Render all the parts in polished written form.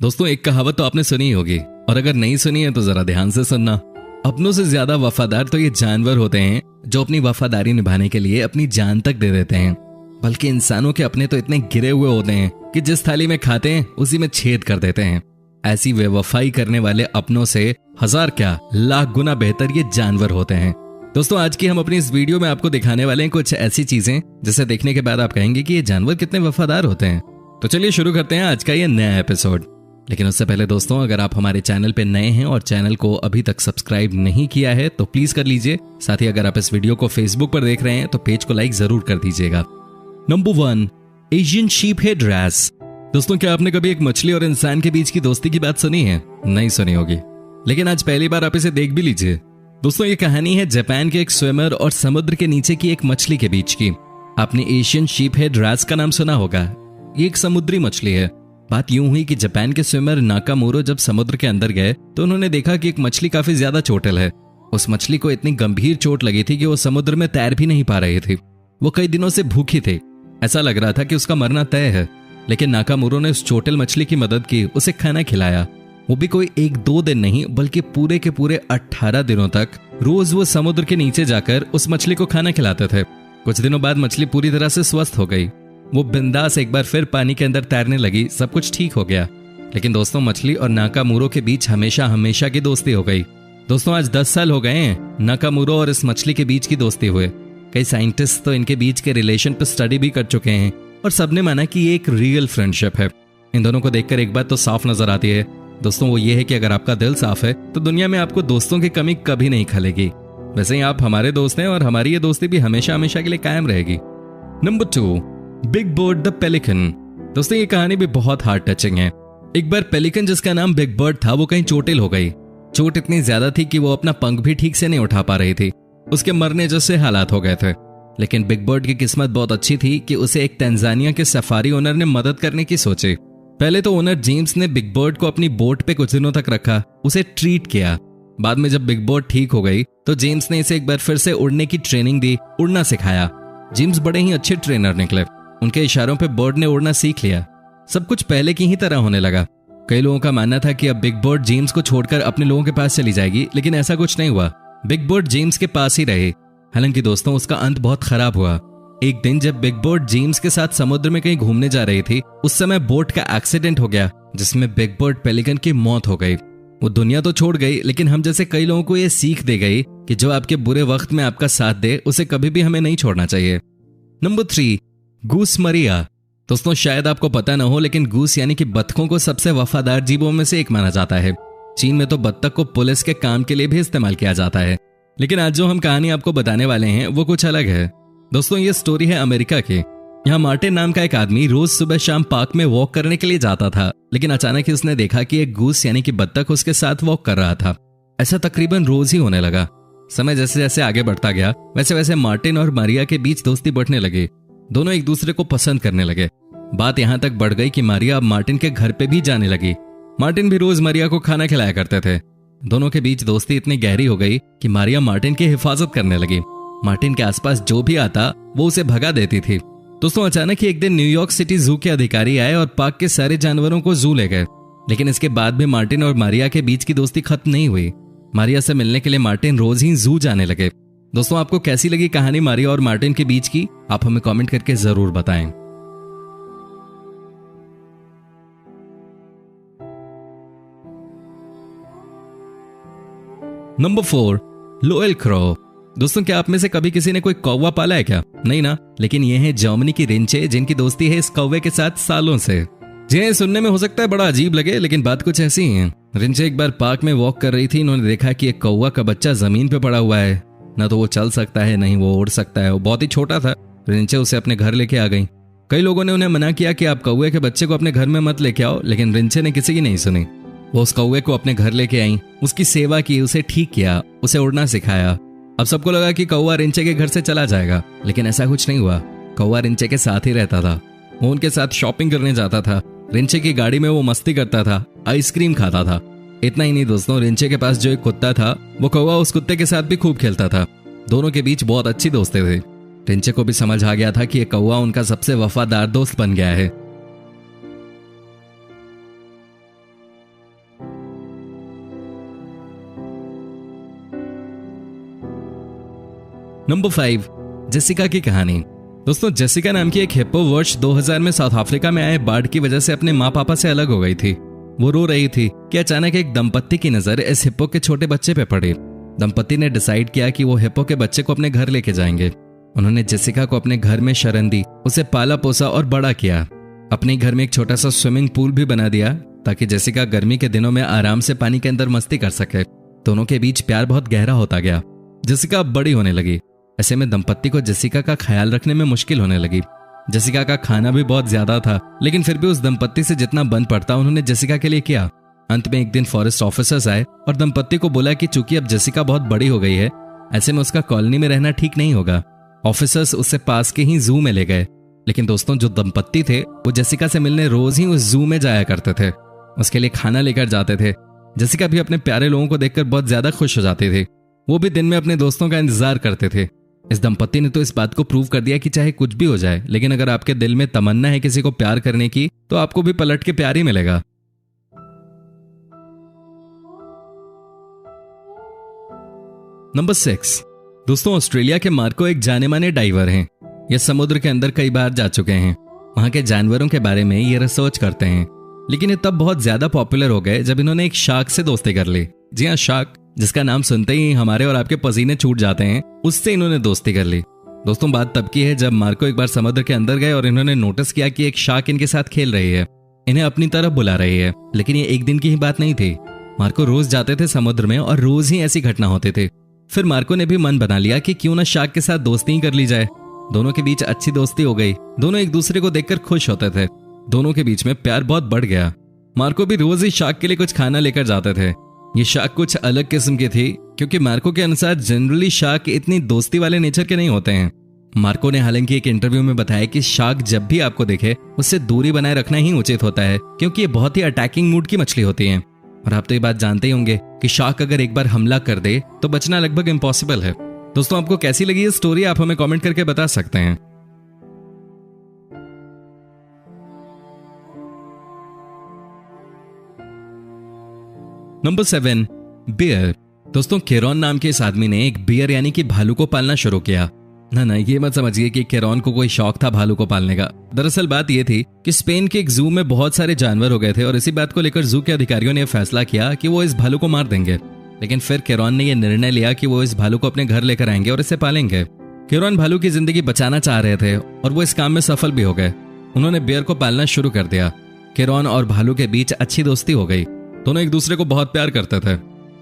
दोस्तों, एक कहावत तो आपने सुनी होगी, और अगर नहीं सुनी है तो जरा ध्यान से सुनना। अपनों से ज्यादा वफादार तो ये जानवर होते हैं जो अपनी वफादारी निभाने के लिए अपनी जान तक दे देते हैं। बल्कि इंसानों के अपने तो इतने गिरे हुए होते हैं कि जिस थाली में खाते हैं उसी में छेद कर देते हैं। ऐसी बेवफाई करने वाले अपनों से हजार क्या लाख गुना बेहतर ये जानवर होते हैं। दोस्तों, आज की हम अपनी इस वीडियो में आपको दिखाने वाले हैं कुछ ऐसी चीजें जिसे देखने के बाद आप कहेंगे कि ये जानवर कितने वफादार होते हैं। तो चलिए शुरू करते हैं आज का ये नया एपिसोड। लेकिन उससे पहले दोस्तों, अगर आप हमारे चैनल पे नए हैं और चैनल को अभी तक सब्सक्राइब नहीं किया है तो प्लीज कर लीजिए। साथ ही अगर आप इस वीडियो को फेसबुक पर देख रहे हैं तो पेज को लाइक जरूर कर दीजिएगा। Number 1, Asian sheepshead wrasse. दोस्तों, क्या आपने कभी एक मछली और इंसान के बीच की दोस्ती की बात सुनी है? नहीं सुनी होगी, लेकिन आज पहली बार आप इसे देख भी लीजिए। दोस्तों, ये कहानी है जापान के एक स्विमर और समुद्र के नीचे की एक मछली के बीच की। आपने एशियन शीप हेड रैस का नाम सुना होगा। ये एक समुद्री मछली है। बात यूं हुई कि जापान के स्विमर नाकामोरो जब समुद्र के अंदर गए तो उन्होंने देखा कि एक मछली काफी ज्यादा चोटिल है। उस मछली को इतनी गंभीर चोट लगी थी कि वो समुद्र में तैर भी नहीं पा रही थी। वो कई दिनों से भूखी थे। ऐसा लग रहा था कि उसका मरना तय है। लेकिन नाकामोरो ने उस चोटिल मछली की मदद की, उसे खाना खिलाया। वो भी कोई 1-2 दिन नहीं बल्कि पूरे के पूरे 18 दिनों तक रोज वो समुद्र के नीचे जाकर उस मछली को खाना खिलाते थे। कुछ दिनों बाद मछली पूरी तरह से स्वस्थ हो गई। वो बिंदास एक बार फिर पानी के अंदर तैरने लगी। सब कुछ ठीक हो गया। लेकिन दोस्तों, मछली और नाकामोरो के बीच हमेशा हमेशा की दोस्ती हो गई। दोस्तों, आज 10 साल हो गए हैं नाकामोरो और इस मछली के बीच की दोस्ती हुए। कई साइंटिस्ट तो इनके बीच के रिलेशन पर स्टडी भी कर चुके हैं और सबने माना कि ये एक रियल फ्रेंडशिप है। इन दोनों को देखकर एक बात तो साफ नजर आती है दोस्तों, वो ये है कि अगर आपका दिल साफ है तो दुनिया में आपको दोस्तों की कमी कभी नहीं खलेगी। वैसे ही आप हमारे दोस्त हैं और हमारी ये दोस्ती भी हमेशा हमेशा के लिए कायम रहेगी। Number 2, big bird the pelican. दोस्तों, ये कहानी भी बहुत हार्ट टचिंग है। एक बार पेलिकन जिसका नाम बिग बर्ड था वो कहीं चोटिल हो गई। चोट इतनी ज्यादा थी कि वो अपना पंख भी ठीक से नहीं उठा पा रही थी। उसके मरने जैसे हालात हो गए थे। लेकिन बिग बर्ड की किस्मत बहुत अच्छी थी कि उसे एक तंजानिया के सफारी ओनर ने मदद करने की सोची। पहले तो ओनर जेम्स ने बिग बर्ड को अपनी बोट पे कुछ दिनों तक रखा, उसे ट्रीट किया। बाद में जब बिग बर्ड ठीक हो गई तो जेम्स ने इसे एक बार फिर से उड़ने की ट्रेनिंग दी, उड़ना सिखाया। जेम्स बड़े ही अच्छे ट्रेनर निकले। उनके इशारों पे बर्ड ने उड़ना सीख लिया। सब कुछ पहले की ही तरह होने लगा। कई लोगों का मानना था कि अब बिग बर्ड जेम्स को छोड़कर अपने लोगों के पास चली जाएगी, लेकिन ऐसा कुछ नहीं हुआ। बिग बर्ड जेम्स के पास ही रहे। हालांकि दोस्तों, उसका अंत बहुत खराब हुआ। एक दिन जब बिग बर्ड जेम्स के साथ समुद्र में कहीं घूमने जा रही थी, उस समय बोट का एक्सीडेंट हो गया जिसमें बिग बर्ड पेलिकन की मौत हो गई। वो दुनिया तो छोड़ गई, लेकिन हम जैसे कई लोगों को ये सीख दे गई कि जो आपके बुरे वक्त में आपका साथ दे उसे कभी भी हमें नहीं छोड़ना चाहिए। नंबर 3, गूस मरिया। दोस्तों, शायद आपको पता न हो, लेकिन गूस यानी कि बत्तखों को सबसे वफादार जीवों में से एक माना जाता है। चीन में तो बत्तख को पुलिस के काम के लिए भी इस्तेमाल किया जाता है। लेकिन आज जो हम कहानी आपको बताने वाले हैं वो कुछ अलग है। दोस्तों, ये स्टोरी है अमेरिका की। यहाँ मार्टिन नाम का एक आदमी रोज सुबह शाम पार्क में वॉक करने के लिए जाता था। लेकिन अचानक ही उसने देखा कि एक गूस यानी कि बत्तख उसके साथ वॉक कर रहा था। ऐसा तकरीबन रोज ही होने लगा। समय जैसे जैसे आगे बढ़ता गया वैसे वैसे मार्टिन और मारिया के बीच दोस्ती बढ़ने लगी। दोनों एक दूसरे को पसंद करने लगे। बात यहां तक बढ़ गई कि मारिया अब मार्टिन के घर पे भी जाने लगी। मार्टिन भी रोज मारिया को खाना खिलाया करते थे। दोनों के बीच दोस्ती इतनी गहरी हो गई कि मारिया मार्टिन की हिफाजत करने लगी। मार्टिन के आसपास जो भी आता वो उसे भगा देती थी। दोस्तों, अचानक ही एक दिन न्यूयॉर्क सिटी जू के अधिकारी आए और पार्क के सारे जानवरों को जू ले गए। लेकिन इसके बाद भी मार्टिन और मारिया के बीच की दोस्ती खत्म नहीं हुई। मारिया से मिलने के लिए मार्टिन रोज ही जू जाने लगे। दोस्तों, आपको कैसी लगी कहानी मारिया और मार्टिन के बीच की? आप हमें कमेंट करके जरूर बताएं। Number 4, loyal crow. दोस्तों, क्या आप में से कभी किसी ने कोई कौवा पाला है क्या? नहीं ना। लेकिन ये है जर्मनी की रिंचे, जिनकी दोस्ती है इस कौवे के साथ सालों से। जिन्हें सुनने में हो सकता है बड़ा अजीब लगे, लेकिन बात कुछ ऐसी ही है। रिंचे एक बार पार्क में वॉक कर रही थी। इन्होंने देखा कि एक कौवा का बच्चा जमीन पे पड़ा हुआ है। ना तो वो चल सकता है, नहीं वो उड़ सकता है। वो बहुत ही छोटा था। रिंचे उसे अपने घर लेके आ गई। कई लोगों ने उन्हें मना किया कि आप कौवे के बच्चे को अपने घर में मत लेके आओ, लेकिन रिंचे ने किसी की नहीं सुनी। वो उस कौवे को अपने घर लेके आई, उसकी सेवा की, उसे ठीक किया, उसे उड़ना सिखाया। अब सबको लगा कि कौवा रिंचे के घर से चला जाएगा, लेकिन ऐसा कुछ नहीं हुआ। कौवा रिंचे के साथ ही रहता था। वो उनके साथ शॉपिंग करने जाता था। रिंचे की गाड़ी में वो मस्ती करता था, आइसक्रीम खाता था। इतना ही नहीं दोस्तों, रिंचे के पास जो एक कुत्ता था वो कौवा उस कुत्ते के साथ भी खूब खेलता था। दोनों के बीच बहुत अच्छी दोस्ती थी। रिंचे को भी समझ आ गया था कि ये कौवा उनका सबसे वफादार दोस्त बन गया है। नंबर 5, जेसिका की कहानी। दोस्तों, जेसिका नाम की एक हिप्पो वर्ष 2000 में साउथ अफ्रीका में आए बाढ़ की वजह से अपने माँ पापा से अलग हो गई थी। वो रो रही थी कि अचानक एक दंपत्ति की नजर इस हिप्पो के छोटे बच्चे पे पड़ी। दंपत्ति ने डिसाइड किया कि वो हिप्पो के बच्चे को अपने घर लेके जाएंगे। उन्होंने जेसिका को अपने घर में शरण दी, उसे पाला पोसा और बड़ा किया। अपने घर में एक छोटा सा स्विमिंग पूल भी बना दिया ताकि जेसिका गर्मी के दिनों में आराम से पानी के अंदर मस्ती कर सके। दोनों के बीच प्यार बहुत गहरा होता गया। जेसिका अब बड़ी होने लगी। ऐसे में दंपत्ति को जेसिका का ख्याल रखने में मुश्किल होने लगी। जेसिका का खाना भी बहुत ज्यादा था, लेकिन फिर भी उस दंपत्ति से जितना बन पड़ता उन्होंने जेसिका के लिए किया। अंत में एक दिन फॉरेस्ट ऑफिसर्स आए और दंपत्ति को बोला कि चूंकि अब जेसिका बहुत बड़ी हो गई है, ऐसे में उसका कॉलोनी में रहना ठीक नहीं होगा। ऑफिसर्स उससे पास के ही जू में ले गए। लेकिन दोस्तों, जो दंपत्ति थे वो जेसिका से मिलने रोज ही उस जू में जाया करते थे। उसके लिए खाना लेकर जाते थे। जेसिका भी अपने प्यारे लोगों को देखकर बहुत ज्यादा खुश हो जाती थी। वो भी दिन में अपने दोस्तों का इंतजार करते थे। इस दंपत्ति ने तो इस बात को प्रूव कर दिया कि चाहे कुछ भी हो जाए, लेकिन अगर आपके दिल में तमन्ना है किसी को प्यार करने की, तो आपको भी पलट के प्यार ही मिलेगा। नंबर 6, दोस्तों, ऑस्ट्रेलिया के मार्को एक जाने माने डाइवर हैं। ये समुद्र के अंदर कई बार जा चुके हैं। वहां के जानवरों के बारे में ये रिसर्च करते हैं। लेकिन ये तब बहुत ज्यादा पॉपुलर हो गए जब इन्होंने एक शार्क से दोस्ती कर ली। जी हाँ, शार्क, जिसका नाम सुनते ही हमारे और आपके पसीने छूट जाते हैं, उससे इन्होंने दोस्ती कर ली। दोस्तों, बात तब की है जब मार्को एक बार समुद्र के अंदर गए और इन्होंने नोटिस किया कि एक शार्क इनके साथ खेल रही है, इन्हें अपनी तरफ बुला रही है। लेकिन ये एक दिन की ही बात नहीं थी। मार्को रोज जाते थे समुद्र में और रोज ही ऐसी घटना होती थी। फिर मार्को ने भी मन बना लिया कि क्यों ना शार्क के साथ दोस्ती ही कर ली जाए। दोनों के बीच अच्छी दोस्ती हो गई। दोनों एक दूसरे को देखकर खुश होते थे। दोनों के बीच में प्यार बहुत बढ़ गया। मार्को भी रोज ही शार्क के लिए कुछ खाना लेकर जाते थे। ये शार्क कुछ अलग किस्म की थी, क्योंकि मार्को के अनुसार जनरली शार्क इतनी दोस्ती वाले नेचर के नहीं होते हैं। मार्को ने हालांकि एक इंटरव्यू में बताया कि शार्क जब भी आपको देखे उससे दूरी बनाए रखना ही उचित होता है, क्योंकि ये बहुत ही अटैकिंग मूड की मछली होती है। और आप तो ये बात जानते ही होंगे कि शार्क अगर एक बार हमला कर दे तो बचना लगभग इम्पॉसिबल है। दोस्तों, आपको कैसी लगी ये स्टोरी, आप हमें कमेंट करके बता सकते हैं। Number 7, beer. दोस्तों, केरॉन नाम के इस आदमी ने एक बियर यानी कि भालू को पालना शुरू किया। ना, ये मत समझिए कि केरॉन को कोई शौक था भालू को पालने का। दरअसल बात यह थी कि स्पेन के एक जू में बहुत सारे जानवर हो गए थे और इसी बात को लेकर जू के अधिकारियों ने फैसला किया कि वो इस भालू को मार देंगे। लेकिन फिर केरॉन ने यह निर्णय लिया कि वो इस भालू को अपने घर लेकर आएंगे और इसे पालेंगे। केरॉन भालू की जिंदगी बचाना चाह रहे थे और वो इस काम में सफल भी हो गए। उन्होंने बियर को पालना शुरू कर दिया। केरॉन और भालू के बीच अच्छी दोस्ती हो गई। दोनों एक दूसरे को बहुत प्यार करते थे,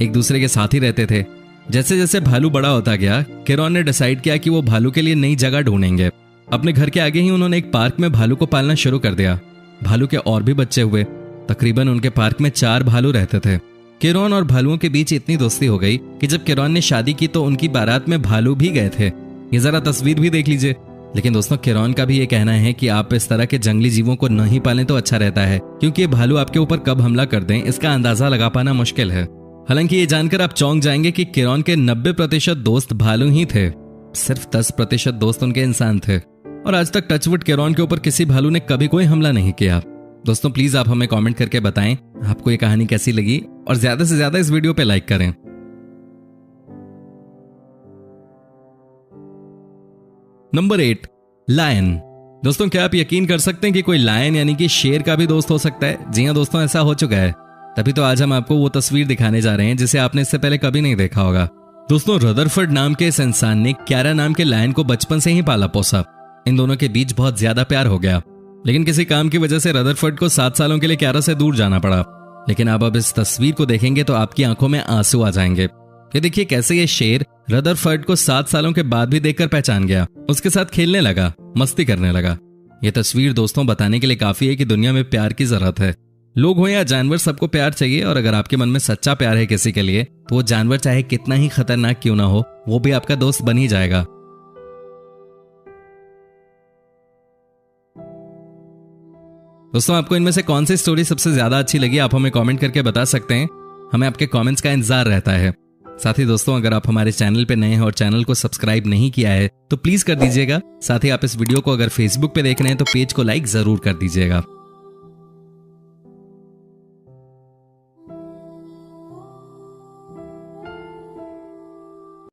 एक दूसरे के साथ ही रहते थे। जैसे जैसे भालू बड़ा होता गया, केरॉन ने डिसाइड किया कि वो भालू के लिए नई जगह ढूंढेंगे। अपने घर के आगे ही उन्होंने एक पार्क में भालू को पालना शुरू कर दिया। भालू के और भी बच्चे हुए। तकरीबन उनके पार्क में 4 भालू रहते थे। केरॉन और भालुओं के बीच इतनी दोस्ती हो गई कि जब केरॉन ने शादी की तो उनकी बारात में भालू भी गए थे। ये जरा तस्वीर भी देख लीजिए। लेकिन दोस्तों, केरॉन का भी ये कहना है कि आप इस तरह के जंगली जीवों को नहीं पालें तो अच्छा रहता है, क्योंकि ये भालू आपके ऊपर कब हमला कर दें इसका अंदाजा लगा पाना मुश्किल है। हालांकि ये जानकर आप चौंक जाएंगे कि केरॉन के 90% दोस्त भालू ही थे। सिर्फ 10% दोस्त उनके इंसान थे। और आज तक टचवुड केरॉन के ऊपर किसी भालू ने कभी कोई हमला नहीं किया। दोस्तों, प्लीज आप हमें कमेंट करके बताएं आपको ये कहानी कैसी लगी और ज्यादा से ज्यादा इस वीडियो पे लाइक करें। Number 8, lion. दोस्तों, क्या आप यकीन कर सकते हैं कि कोई लायन यानी कि शेर का भी दोस्त हो सकता है? जी हां दोस्तों, ऐसा हो चुका है। तभी तो आज हम आपको वो तस्वीर दिखाने जा रहे हैं जिसे आपने इससे पहले कभी नहीं देखा होगा। दोस्तों, रदरफोर्ड नाम के इस इंसान ने क्यारा नाम के लायन को बचपन से ही पाला पोसा। इन दोनों के बीच बहुत ज्यादा प्यार हो गया। लेकिन किसी काम की वजह से रदरफोर्ड को 7 सालों के लिए क्यारा से दूर जाना पड़ा। लेकिन अब इस तस्वीर को देखेंगे तो आपकी आंखों में आंसू आ जाएंगे। ये देखिए कैसे ये शेर रदरफोर्ड को 7 सालों के बाद भी देखकर पहचान गया, उसके साथ खेलने लगा, मस्ती करने लगा। ये तस्वीर दोस्तों बताने के लिए काफी है कि दुनिया में प्यार की जरूरत है। लोग हो या जानवर, सबको प्यार चाहिए। और अगर आपके मन में सच्चा प्यार है किसी के लिए, तो वो जानवर चाहे कितना ही खतरनाक क्यों ना हो, वो भी आपका दोस्त बन ही जाएगा। दोस्तों, आपको इनमें से कौन सी स्टोरी सबसे ज्यादा अच्छी लगी, आप हमें कमेंट करके बता सकते हैं। हमें आपके कमेंट्स का इंतजार रहता है। साथ ही दोस्तों, अगर आप हमारे चैनल पे नए हैं और चैनल को सब्सक्राइब नहीं किया है तो प्लीज कर दीजिएगा। साथ ही आप इस वीडियो को अगर फेसबुक पे देख रहे हैं तो पेज को लाइक जरूर कर दीजिएगा।